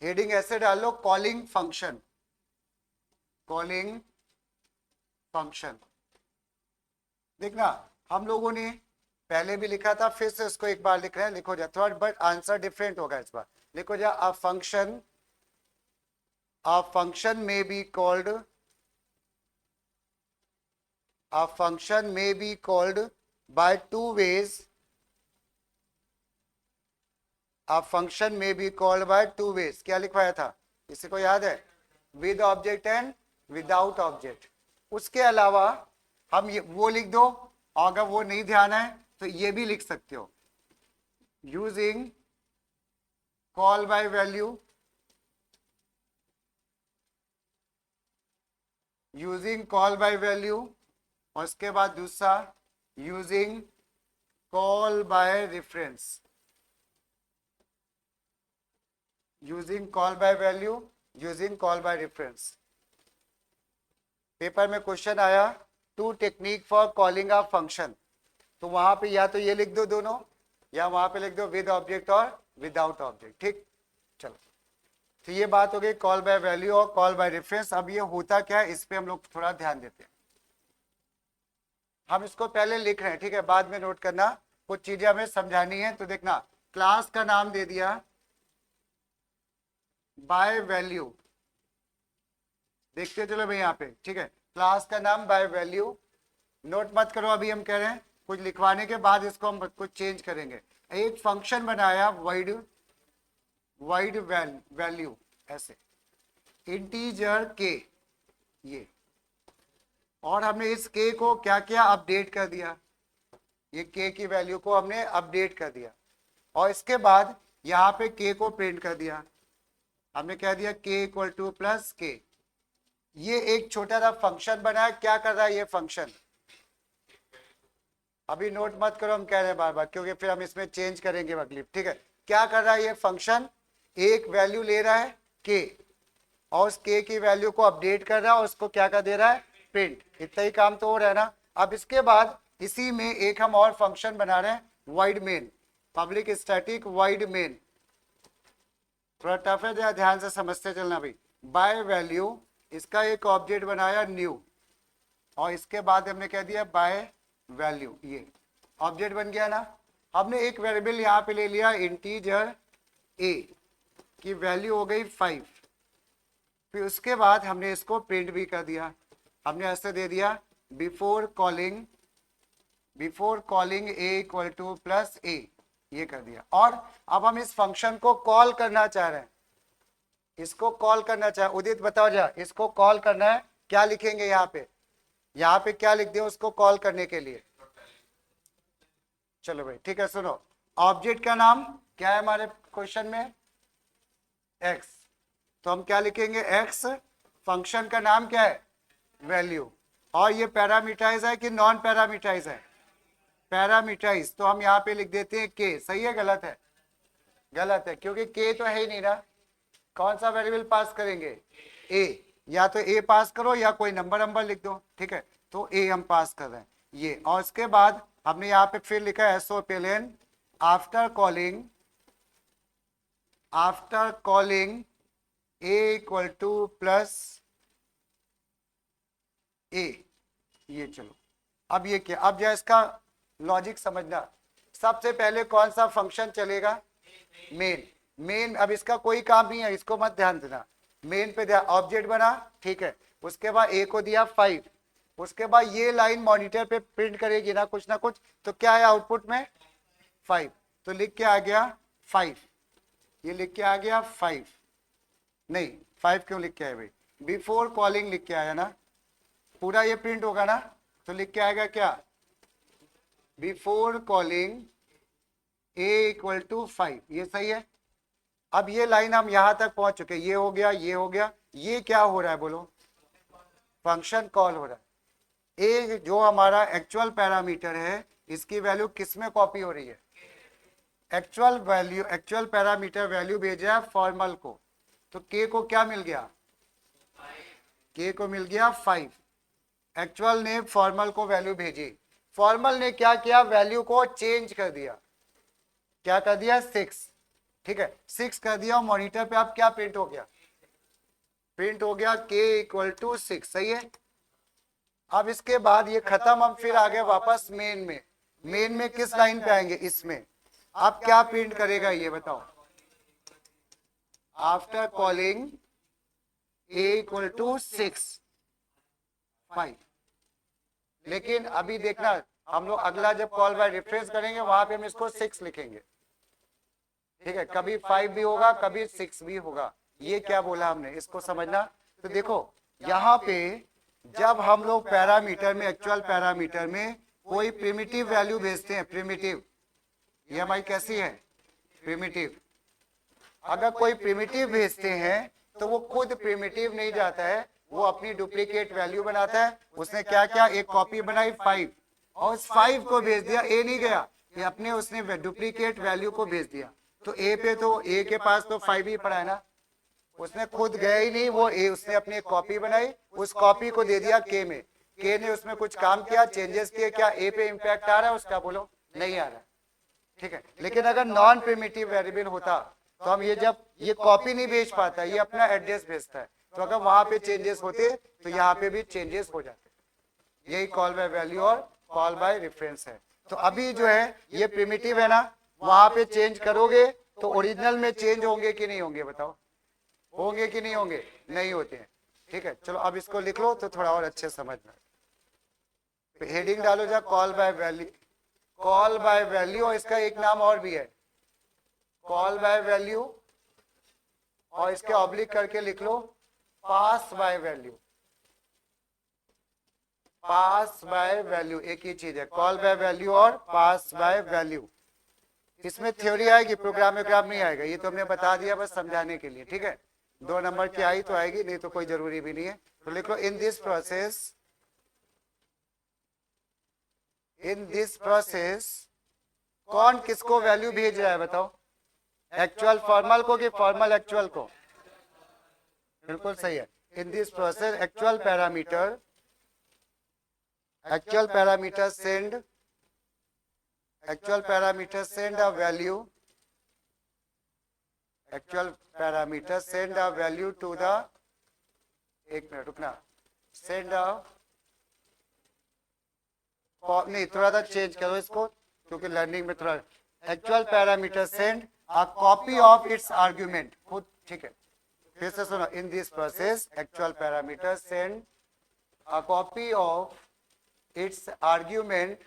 Heading ऐसे डाल लो, calling function, calling function. देखना हम लोगों ने पहले भी लिखा था, फिर से उसको एक बार लिख रहे हैं, लिखो जा थोड़ा, बट आंसर डिफरेंट होगा इस बार। लिखो जा, अ फंक्शन में be called, a function may be called by two ways, a function may be called by two ways। क्या लिखवाया था, किसी को याद है? With object and without object. उसके अलावा हम ये वो लिख दो, और अगर वो नहीं ध्यान है तो ये भी लिख सकते हो, using call by value, using call by value, और उसके बाद दूसरा using call by reference, using call by value, using call by reference. Paper में क्वेश्चन आया, two technique for calling a function, तो वहां पे या तो ये लिख दो दोनों, या वहां पे लिख दो विद ऑब्जेक्ट और विदाउट ऑब्जेक्ट। ठीक, चलो, तो ये बात हो गई कॉल बाय वैल्यू और कॉल बाय रेफरेंस। अब ये होता क्या है, इस पे हम लोग थोड़ा ध्यान देते हैं। हम इसको पहले लिख रहे हैं, ठीक है, बाद में नोट करना, कुछ चीजें हमें समझानी है। तो देखना, क्लास का नाम दे दिया बाय वैल्यू, देखते चलो भाई यहाँ पे, ठीक है, क्लास का नाम बाय वैल्यू। नोट मत करो, अभी हम कह रहे हैं कुछ लिखवाने के बाद इसको हम कुछ चेंज करेंगे। एक फंक्शन बनाया वाइड, वाइड वैल्यू, ऐसे इंटीजर के, ये, और हमने इस के को क्या किया, अपडेट कर दिया, ये के की वैल्यू को हमने अपडेट कर दिया, और इसके बाद यहाँ पे के को प्रिंट कर दिया। हमने कह दिया के इक्वल टू प्लस के। ये एक छोटा सा फंक्शन बनाया, क्या कर रहा है ये फंक्शन, अभी नोट मत करो, हम कह रहे हैं बार बार, क्योंकि फिर हम इसमें चेंज करेंगे अगली, ठीक है। क्या कर रहा है ये फंक्शन, एक वैल्यू ले रहा है के, और उस के की वैल्यू को अपडेट कर रहा है, और उसको क्या कर दे रहा है, प्रिंट। इतना ही काम तो हो रहा है ना। अब इसके बाद इसी में एक हम और फंक्शन बना रहे हैं, wide main, public static wide main. थोड़ा टफ है, ध्यान से समझते चलना भाई। बाय वैल्यू, इसका एक ऑब्जेक्ट बनाया न्यू, और इसके बाद हमने कह दिया बाय वैल्यू, ये ऑब्जेक्ट बन गया ना। हमने एक वेरिएबल यहाँ पे ले लिया इंटीजर ए की वैल्यू हो गई 5, फिर उसके बाद हमने इसको प्रिंट भी कर दिया। हमने ऐसे दे दिया before calling A equal two plus ए, ये कर दिया। और अब हम इस फंक्शन को कॉल करना चाह रहे हैं, इसको कॉल करना चाहे, उदित बताओ जा, इसको कॉल करना है, क्या लिखेंगे यहाँ पे, यहाँ पे क्या लिख दिया उसको कॉल करने के लिए। चलो भाई ठीक है, सुनो, ऑब्जेक्ट का नाम क्या है हमारे क्वेश्चन में, एक्स, तो हम क्या लिखेंगे एक्स, फंक्शन का नाम क्या है, वैल्यू, और ये पैरामीटराइज है कि नॉन पैरामीटराइज है, पैरामीटराइज, तो हम यहाँ पे लिख देते हैं के। सही है गलत है, गलत है, क्योंकि के तो है ही नहीं ना। कौन सा वेरिएबल पास करेंगे, ए, या तो ए पास करो या कोई नंबर लिख दो, ठीक है, तो ए हम पास कर रहे हैं ये। और इसके बाद हमने यहाँ पे फिर लिखा है एसओपीएलएन, after calling A equal two plus ए, ये चलो। अब ये क्या, अब जो इसका लॉजिक समझना, सबसे पहले कौन सा फंक्शन चलेगा, मेन। अब इसका कोई काम नहीं है, इसको मत ध्यान देना, मेन पे दिया ऑब्जेक्ट बना, ठीक है, उसके बाद ए को दिया 5, उसके बाद ये लाइन मॉनिटर पे प्रिंट करेगी ना कुछ, तो क्या है आउटपुट में 5, तो लिख के आ गया 5, ये लिख के आ गया 5, नहीं 5 क्यों लिख के आए भाई, बिफोर कॉलिंग लिख के आया ना, पूरा ये प्रिंट होगा ना, तो लिख के आएगा क्या, before calling A equal to 5, ये सही है। अब ये लाइन हम यहां तक पहुंच चुके, ये हो गया, ये हो गया, ये क्या हो रहा है बोलो, फंक्शन कॉल हो रहा है। ए जो हमारा एक्चुअल पैरामीटर है, इसकी वैल्यू किस में कॉपी हो रही है, एक्चुअल पैरामीटर वैल्यू भेजा है फॉर्मल को, तो के को क्या मिल गया, के को मिल गया 5, एक्चुअल ने फॉर्मल को वैल्यू भेजी, फॉर्मल ने क्या किया, वैल्यू को चेंज कर दिया, क्या कर दिया 6, ठीक है, 6 कर दिया, मॉनिटर पे आप क्या प्रिंट हो गया, प्रिंट हो गया k इक्वल टू 6, सही है। अब इसके बाद ये खत्म, हम फिर आ गए वापस मेन में। मेन में किस लाइन पे आएंगे, इसमें। अब क्या प्रिंट करेगा ये बताओ, after calling a equal to 6 5। लेकिन अभी देखना, हम लोग अगला जब कॉल बाय रेफरेंस करेंगे वहां पे हम इसको 6 लिखेंगे, ठीक है। कभी 5 भी होगा, कभी 6 भी होगा, ये क्या बोला हमने, इसको समझना। तो देखो यहाँ पे जब हम लोग पैरामीटर में, एक्चुअल पैरामीटर में कोई प्रिमिटिव वैल्यू भेजते हैं, प्रिमिटिव, ये हमारी कैसी है, प्रिमिटिव। अगर कोई प्रिमिटिव भेजते हैं तो वो खुद प्रिमिटिव नहीं जाता है, वो अपनी डुप्लीकेट वैल्यू बनाता है। उसने क्या क्या, एक कॉपी बनाई 5 और उस 5 को भेज दिया, ए नहीं गया, ये अपने उसने डुप्लीकेट वैल्यू को भेज दिया। तो ए पे, तो ए के पास तो 5 ही पड़ा है ना, उसने खुद गया ही नहीं, वो ए, उसने अपनी कॉपी बनाई, उस कॉपी को दे दिया के में, के ने उसमें कुछ काम किया, चेंजेस किए, क्या ए पे इम्पैक्ट आ रहा है उसका, बोलो नहीं आ रहा, ठीक है। लेकिन अगर नॉन प्रिमिटिव वेरिएबल होता तो हम ये, जब ये कॉपी नहीं भेज पाता, ये अपना एड्रेस भेजता है, तो अगर वहां पे चेंजेस होते तो यहाँ पे भी चेंजेस हो जाते। यही कॉल बाय वैल्यू और कॉल बाय रेफरेंस है। तो अभी जो है ये प्रिमिटिव है ना, वहां पे चेंज करोगे तो ओरिजिनल में चेंज होंगे कि नहीं होंगे, बताओ होंगे कि नहीं होंगे, नहीं होते हैं, ठीक है। चलो अब इसको लिख लो तो थोड़ा और अच्छे समझ में। हेडिंग डालो जा, call by value, call by value, और इसका एक नाम और भी है, कॉल बाय वैल्यू, और इसके ऑब्लिक करके लिख लो pass by value. Pass by value एक ही चीज है, कॉल बाय वैल्यू और पास बाय वैल्यू। इसमें थ्योरी आएगी, प्रोग्राम नहीं आएगा, ये तो हमने बता दिया बस समझाने के लिए, ठीक है। 2 नंबर की आई तो आएगी, नहीं तो कोई जरूरी भी नहीं है। तो लिख लो इन दिस प्रोसेस कौन किसको वैल्यू भेज रहा है बताओ, एक्चुअल फॉर्मल को कि फॉर्मल एक्चुअल को, बिल्कुल सही है। In this process actual parameter send, a value, to the, एक मिनट रुकना, send a, नहीं थोड़ा सा चेंज करो इसको क्योंकि लर्निंग में थोड़ा, actual parameter send a copy of its argument, खुद, ठीक है। फिर से सुनो, in this process actual parameter send a copy of its argument,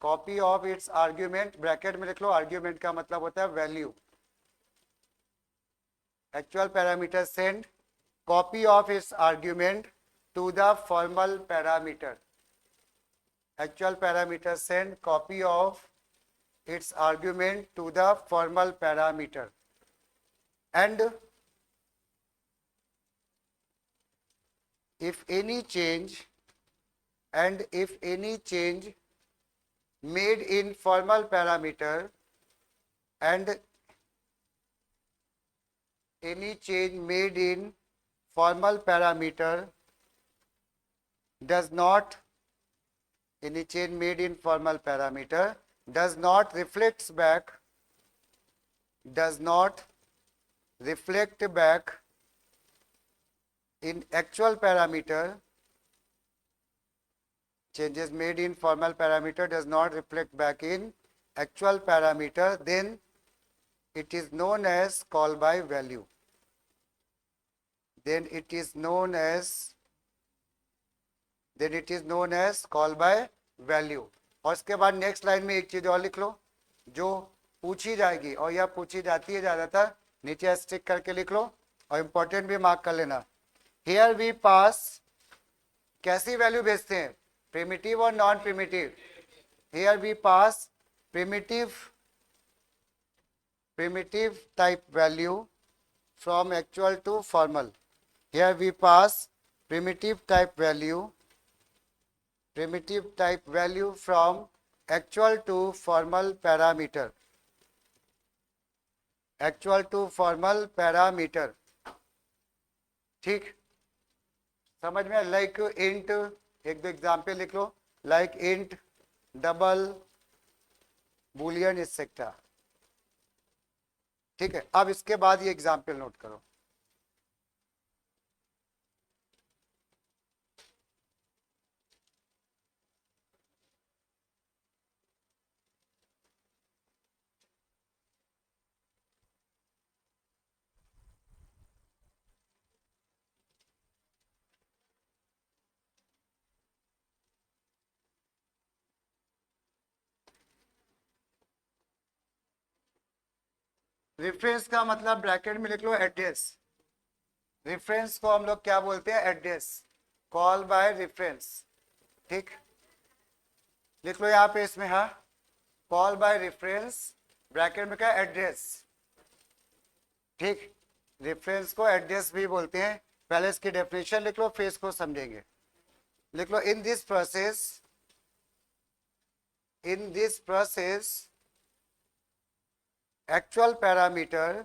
copy of its argument, bracket में लिख लो, आर्ग्यूमेंट का मतलब होता है value. Actual parameter send copy of its argument to the formal parameter, actual parameter send copy of its argument to the formal parameter, and if any change made in formal parameter, and any change made in formal parameter does not, any change made in formal parameter does not reflect back in actual parameter, changes made in formal parameter does not reflect back in actual parameter, then it is known as call by value, then it is known as call by value. और इसके बाद next line में एक चीज और लिख लो जो पूछी जाएगी, और यह पूछी जाती है ज्यादातर, नीचे स्टिक करके लिख लो और इंपॉर्टेंट भी मार्क कर लेना। हियर वी पास, कैसी वैल्यू भेजते हैं, प्रिमिटिव और non primitive. Here we pass primitive type value from actual to formal. Here we pass primitive type value from actual to formal parameter, ठीक समझ में। लाइक इंट, एक दो एग्जाम्पल लिख लो, like int double boolean etcetera. ठीक है, अब इसके बाद ये एग्जाम्पल नोट करो। रेफरेंस का मतलब ब्रैकेट में लिख लो एड्रेस। रेफरेंस को हम लोग क्या बोलते हैं? एड्रेस। Call by reference. ठीक, लिख लो यहाँ पे इसमें, हाँ, कॉल बाय रेफरेंस, ब्रैकेट में क्या? एड्रेस। ठीक, रेफरेंस को एड्रेस भी बोलते हैं। पहले इसकी डेफिनेशन लिख लो, फिर इसको समझेंगे। लिख लो, in this process actual parameter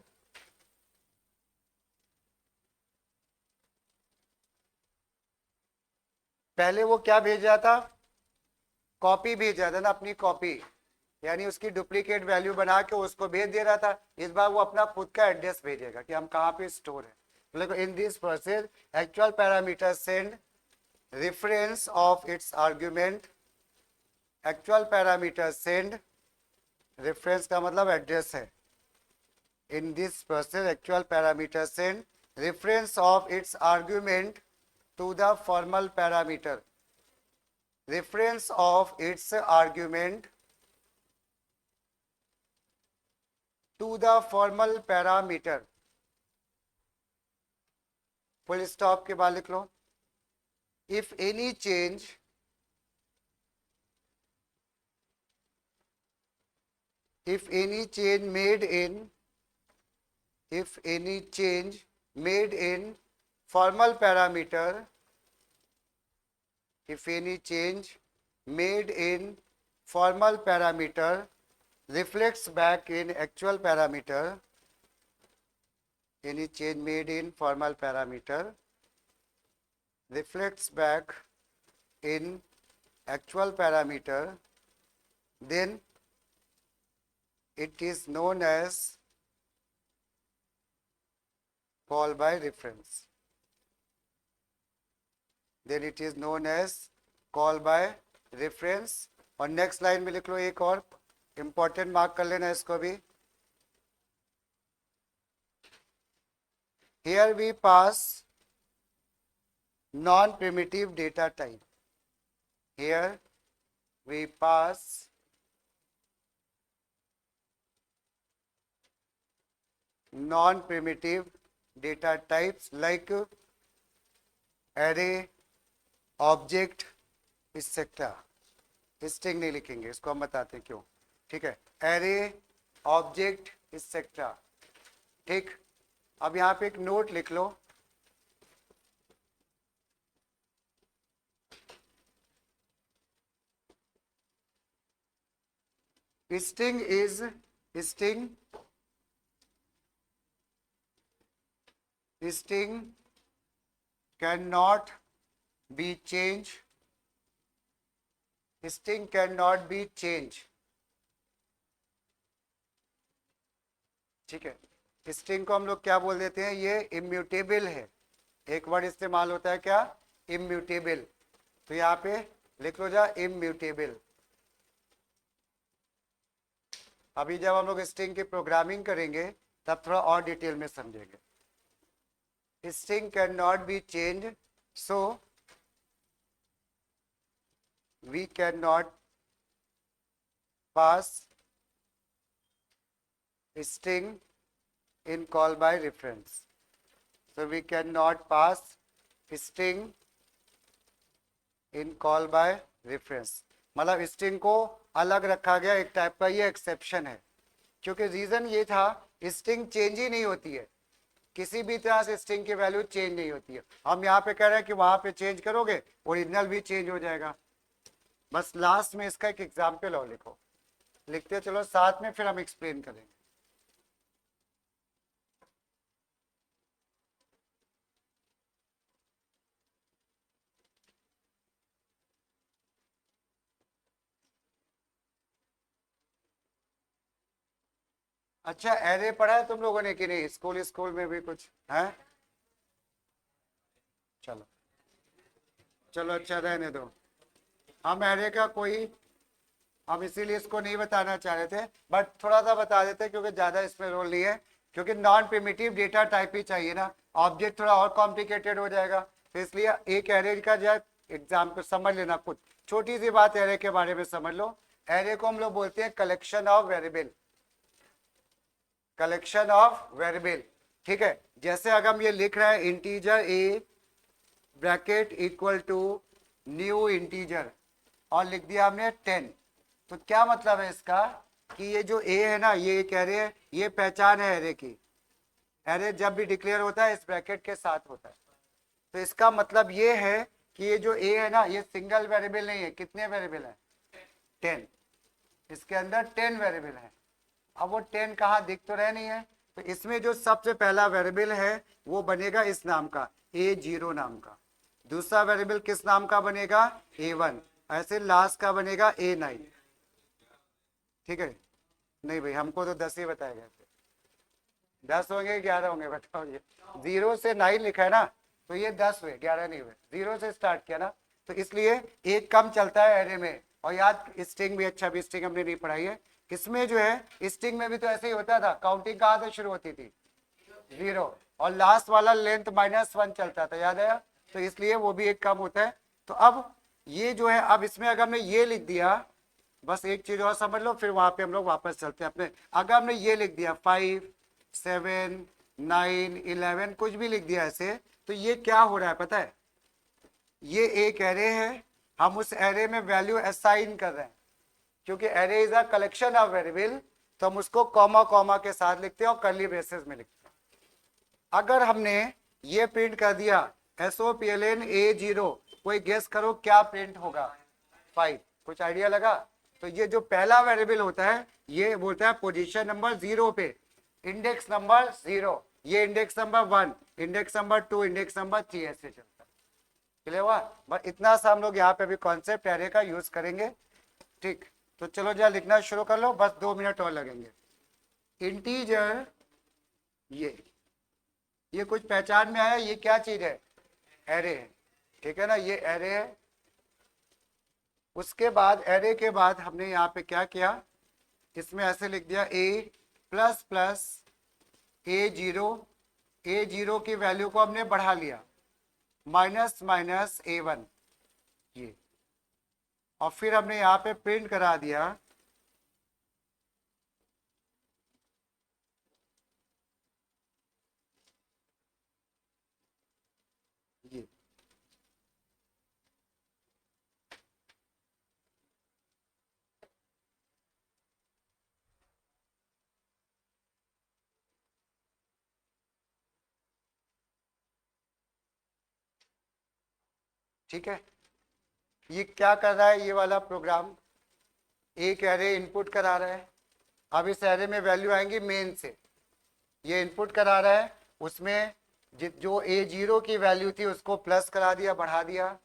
पहले वो क्या भेज रहा था? कॉपी भेज रहा था ना, अपनी कॉपी, यानी उसकी डुप्लीकेट वैल्यू बना के उसको भेज दे रहा था। इस बार वो अपना खुद का एड्रेस भेजेगा कि हम कहाँ पे स्टोर है। तो देखो, in this process actual parameter send reference of its argument. Actual parameter send, reference का मतलब एड्रेस है। In this process actual parameter send reference of its argument to the formal parameter. Reference of its argument to the formal parameter. Full stop के बाद लिख लो, if any change if any change made in if any change made in formal parameter if any change made in formal parameter reflects back in actual parameter. Any change made in formal parameter reflects back in actual parameter, then it is known as call by reference. Then it is known as call by reference. और next line में लिख लो एक और, important mark कर लेना इसको भी। Here we pass non-primitive data type. Here we pass non-primitive data types like array, object, etcetera. String नहीं लिखेंगे, इसको हम बताते हैं क्यों। ठीक है, एरे, ऑब्जेक्ट, एक्सेट्रा। ठीक, अब यहाँ पे एक नोट लिख लो, string can not be change. String can not be change. ठीक है, स्ट्रिंग को हम लोग क्या बोल देते हैं? ये इम्यूटेबल है। एक वर्ड इस्तेमाल होता है क्या? इम्यूटेबल। तो यहाँ पे लिख लो जा इम्यूटेबल। अभी जब हम लोग स्ट्रिंग की प्रोग्रामिंग करेंगे तब थोड़ा और डिटेल में समझेंगे। String can not be change, so we cannot pass string in call by reference. So we cannot pass string in call by reference. मतलब स्ट्रिंग को अलग रखा गया, एक टाइप का ये एक्सेप्शन है, क्योंकि रीजन ये था स्ट्रिंग चेंज ही नहीं होती है, किसी भी तरह से स्ट्रिंग की वैल्यू चेंज नहीं होती है। हम यहाँ पे कह रहे हैं कि वहां पे चेंज करोगे ओरिजिनल भी चेंज हो जाएगा। बस लास्ट में इसका एक एग्जाम्पल और लिखो, लिखते चलो साथ में, फिर हम एक्सप्लेन करेंगे। अच्छा एरे पढ़ा है तुम लोगों ने कि नहीं, स्कूल स्कूल में भी कुछ है? चलो चलो अच्छा रहने दो। हम एरे का कोई, हम इसीलिए इसको नहीं बताना चाह रहे थे, बट थोड़ा सा बता देते क्योंकि ज्यादा इसमें रोल नहीं है, क्योंकि नॉन प्रिमिटिव डेटा टाइप ही चाहिए ना, ऑब्जेक्ट थोड़ा और कॉम्प्लिकेटेड हो जाएगा, तो इसलिए एक एरे का जो एग्जाम को समझ लेना। कुछ छोटी सी बात एरे के बारे में समझ लो। एरे को हम लोग बोलते हैं collection of variable, collection of variable, ठीक है। जैसे अगर हम ये लिख रहे हैं integer A bracket equal to new integer और लिख दिया हमने 10, तो क्या मतलब है इसका कि ये जो ए है ना, ये एक एरे है, ये पहचान है एरे की। एरे जब भी डिक्लेयर होता है इस ब्रैकेट के साथ होता है, तो इसका मतलब ये है कि ये जो ए है ना, ये सिंगल वेरिएबल नहीं है। कितने वेरिएबल है? 10। इसके अंदर 10 वेरिएबल है। अब वो 10 कहाँ दिख तो रहे नहीं है, तो इसमें जो सबसे पहला वेरिएबल है वो बनेगा इस नाम का, A0 नाम का। दूसरा वेरिएबल किस नाम का बनेगा? A1। ऐसे लास्ट का बनेगा A9, ठीक है। नहीं भाई, हमको तो 10 ही बताए गए थे। 10 होंगे 11 होंगे बताओ? ये 0 से 9 लिखा है ना, तो ये 10 हुए, 11 नहीं हुए। 0 से स्टार्ट किया ना, तो इसलिए एक कम चलता है एरे में। और याद, स्ट्रिंग भी, अच्छा भी स्ट्रिंग हमने नहीं पढ़ाई है। इसमें जो है स्ट्रिंग में भी तो ऐसे ही होता था, काउंटिंग कहाँ से शुरू होती थी? 0, और लास्ट वाला लेंथ -1 चलता था, याद आया? तो इसलिए वो भी एक कम होता है। तो अब ये जो है, अब इसमें अगर हमने ये लिख दिया, बस एक चीज और समझ लो, फिर वहां पे हम लोग वापस चलते हैं अपने। अगर हमने ये लिख दिया 5, 7, 9, 11 कुछ भी लिख दिया ऐसे, तो ये क्या हो रहा है पता है? ये एक एरे है, हम उस एरे में वैल्यू असाइन कर रहे हैं, क्योंकि array is a collection of variable, तो हम उसको कॉमा कॉमा के साथ लिखते हैं और कर्ली ब्रेसेस में लिखते हैं। अगर हमने ये प्रिंट कर दिया SOPLN A0, कोई गेस करो क्या प्रिंट होगा? 5। कुछ आइडिया लगा? तो ये जो पहला वेरिएबल होता है ये बोलता है पोजीशन नंबर 0 पे, इंडेक्स नंबर 0, ये index number 1, index number 2, index number 3, ऐसे चलता है। क्लियर हुआ? बस इतना सा हम लोग यहाँ पे भी कॉन्सेप्ट एरे का यूज करेंगे, ठीक। तो चलो जरा लिखना शुरू कर लो, बस 2 मिनट और लगेंगे। इंटीजर, ये कुछ पहचान में आया? ये क्या चीज है? एरे है, ठीक है ना, ये एरे है। उसके बाद एरे के बाद हमने यहाँ पे क्या किया, इसमें ऐसे लिख दिया A प्लस प्लस A0 की वैल्यू को हमने बढ़ा लिया, माइनस माइनस A1, ये, और फिर हमने यहाँ पे प्रिंट करा दिया ये। ठीक है, ये क्या कर रहा है? ये वाला प्रोग्राम एक एरे इनपुट करा रहा है। अब इस एरे में वैल्यू आएंगी मेन से, ये इनपुट करा रहा है, उसमें जो A0 की वैल्यू थी उसको प्लस करा दिया, बढ़ा दिया,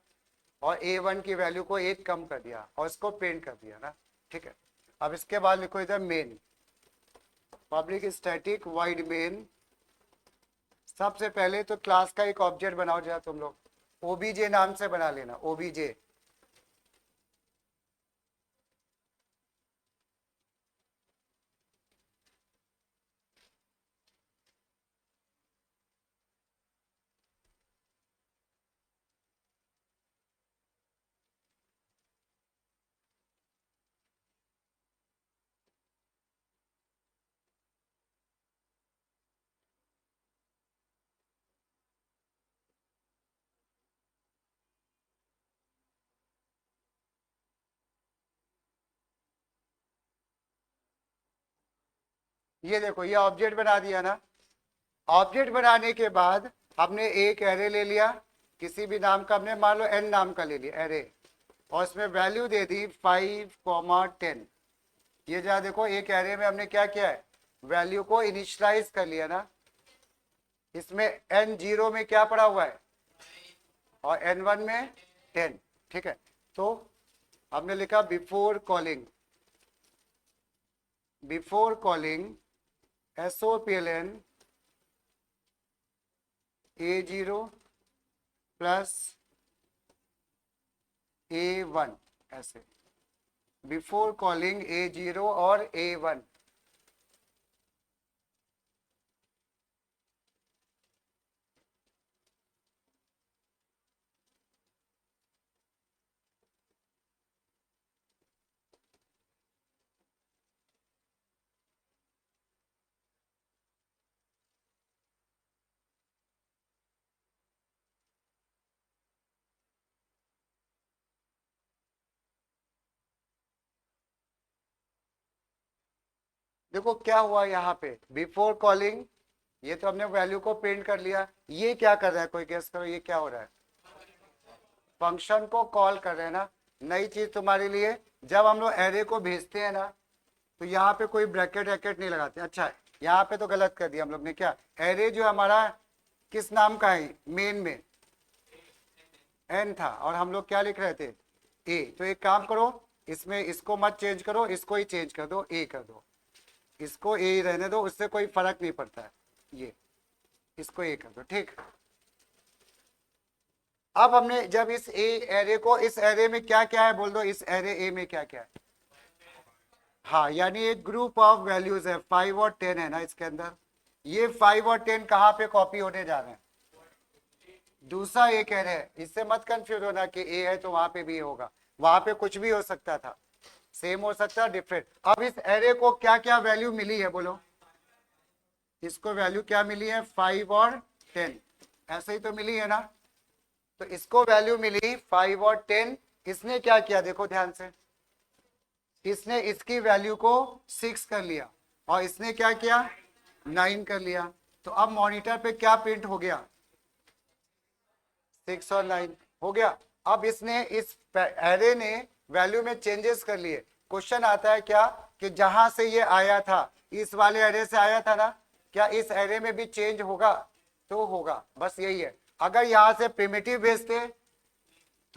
और A1 की वैल्यू को 1 कम कर दिया और इसको प्रिंट कर दिया ना, ठीक है। अब इसके बाद लिखो इधर main, public static wide main. सबसे पहले तो क्लास का एक ऑब्जेक्ट बनाओ जरा तुम लोग, OBJ नाम से बना लेना, OBJ। ये देखो, ये ऑब्जेक्ट बना दिया ना। ऑब्जेक्ट बनाने के बाद हमने एक एरे ले लिया, किसी भी नाम का, हमने मान लो n नाम का ले लिया एरे, और इसमें वैल्यू दे दी 5, 10। ये जरा देखो, एक एरे में हमने क्या किया है, वैल्यू को इनिशियलाइज कर लिया ना। इसमें N0 में क्या पड़ा हुआ है और N1 में 10, ठीक है। तो हमने लिखा before calling SOPLN A0 plus A1 ऐसे, बिफोर कॉलिंग A0 और A1। देखो क्या हुआ यहाँ पे, बिफोर कॉलिंग, ये तो हमने वैल्यू को प्रिंट कर लिया। ये क्या कर रहा है, कोई गेस करो, ये क्या हो रहा है? फंक्शन को कॉल कर रहे हैं ना। नई चीज तुम्हारे लिए, जब हम लोग एरे को भेजते हैं ना, तो यहाँ पे कोई ब्रैकेट वैकेट नहीं लगाते। अच्छा, यहाँ पे तो गलत कर दिया हम लोग ने। क्या एरे जो हमारा किस नाम का है, मेन में एन था, और हम लोग क्या लिख रहे थे, ए। तो एक काम करो, इसमें इसको मत चेंज करो, इसको ही चेंज कर दो, ए कर दो। इसको ए ही रहने दो, उससे कोई फर्क नहीं पड़ता है। ये इसको ए कर दो, ठीक। अब हमने जब इस ए एरे को, इस एरे में क्या क्या है बोल दो, इस एरे ए में क्या क्या है? हाँ, यानी एक ग्रुप ऑफ वैल्यूज है, 5 और 10 है ना इसके अंदर। ये 5 और 10 कहाँ पे कॉपी होने जा रहे हैं? दूसरा ए कह रहे हैं, इससे मत कंफ्यूज होना कि ए है तो वहां पे भी होगा, वहां पे कुछ भी हो सकता था, सेम हो सकता है, डिफरेंट। अब इस एरे को क्या क्या वैल्यू मिली है बोलो, इसको वैल्यू क्या मिली है, 5 और 10, ऐसे ही तो मिली है ना। तो इसको वैल्यू मिली 5 और 10। इसने क्या किया देखो ध्यान से, इसने इसकी वैल्यू को 6 कर लिया, और इसने क्या किया, 9 कर लिया। तो अब मॉनिटर पे क्या प्रिंट हो गया, 6 और 9 हो गया। अब इसने इस एरे ने वैल्यू में चेंजेस कर लिए। क्वेश्चन आता है क्या, कि जहां से ये आया था, इस वाले एरे से आया था ना, क्या इस एरे में भी चेंज होगा? तो होगा, बस यही है। अगर यहां से प्रिमिटिव भेजते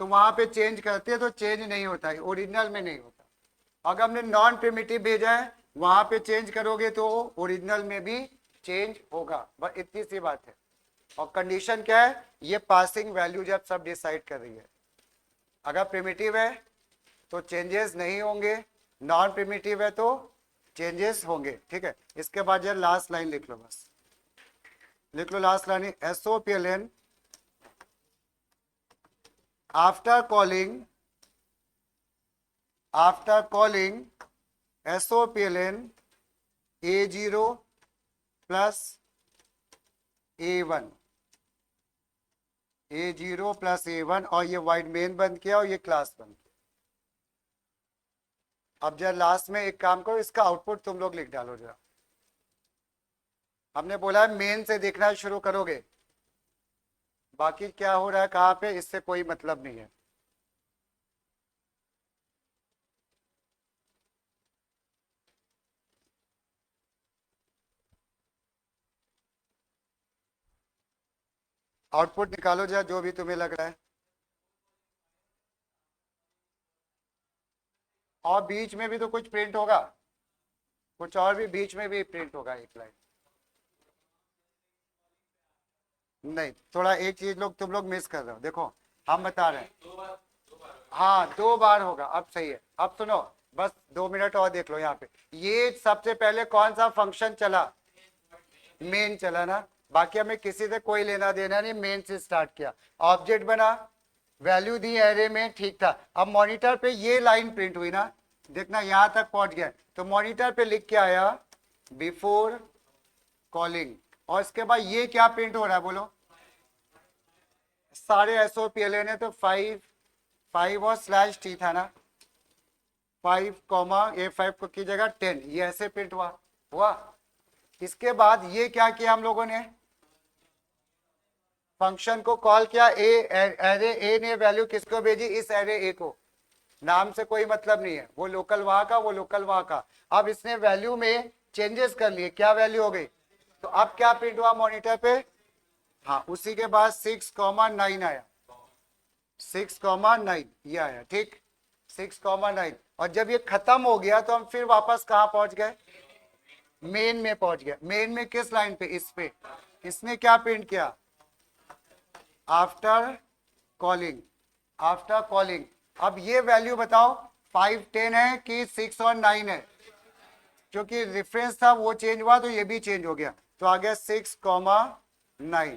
तो वहां पे चेंज करते तो चेंज नहीं होता है, ओरिजिनल में नहीं होता। अगर हमने नॉन प्रिमिटिव भेजा है, वहां पे चेंज करोगे तो ओरिजिनल में भी चेंज होगा, बस इतनी सी बात है। और कंडीशन क्या है, ये पासिंग वैल्यू जब सब डिसाइड कर रही है। अगर प्रिमिटिव है तो चेंजेस नहीं होंगे, नॉन प्रिमिटिव है तो चेंजेस होंगे, ठीक है। इसके बाद जरा लास्ट लाइन लिख लो, बस लिख लो last line, SOPLN after calling SOPLN A0 plus A1, A0 plus A1, और ये वाइड मेन बंद किया और ये क्लास बंद किया। अब जरा लास्ट में एक काम करो, इसका आउटपुट तुम लोग लिख डालो जरा। हमने बोला है मेन से देखना शुरू करोगे, बाकी क्या हो रहा है कहाँ पे, इससे कोई मतलब नहीं है। आउटपुट निकालो जरा, जो भी तुम्हें लग रहा है। और बीच में भी तो कुछ प्रिंट होगा, कुछ और भी बीच में भी प्रिंट होगा, एक लाइन। नहीं, थोड़ा एक चीज लोग तुम लोग मिस कर रहे हो, देखो हम बता रहे हैं। हाँ, 2 बार होगा, अब सही है। अब सुनो, बस 2 मिनट और देख लो यहाँ पे। ये सबसे पहले कौन सा फंक्शन चला, मेन चला ना। बाकी हमें किसी से कोई लेना देना नहीं, मेन से स्टार्ट किया, ऑब्जेक्ट बना, वैल्यू दी एरे में, ठीक था। अब मॉनिटर पे ये लाइन प्रिंट हुई ना, देखना यहां तक पहुंच गया। तो मॉनिटर पे लिख के आया बिफोर कॉलिंग, और इसके बाद ये क्या प्रिंट हो रहा है बोलो, सारे SOPLN है तो 5 और स्लैश टी था ना, 5 कॉमा A5 को की जगह 10, ये ऐसे प्रिंट हुआ। इसके बाद ये क्या किया हम लोगों ने, फंक्शन को कॉल किया, एरे ए ने वैल्यू किसको भेजी, इस एरे ए को। नाम से कोई मतलब नहीं है, वो लोकल वहां का, वो लोकल वहां का। अब इसने वैल्यू में चेंजेस कर लिए, क्या वैल्यू हो गई, तो अब क्या प्रिंट हुआ मॉनिटर पे, हाँ, उसी के बाद 6,9 आया, 6,9 ये आया, ठीक, 6,9। और जब ये खत्म हो गया तो हम फिर वापस कहां पहुंच गए, मेन में पहुंच गया। मेन में किस लाइन पे? इस पे। इसने क्या प्रिंट किया? After calling. After calling. अब ये वैल्यू बताओ 5 10 है कि 6 और 9 है? क्योंकि रेफरेंस था वो चेंज हुआ तो ये भी चेंज हो गया, तो आ गया 6,9।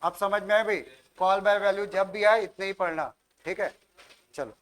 अब समझ में आया भाई? कॉल बाय वैल्यू जब भी आए इतने ही पढ़ना, ठीक है। चलो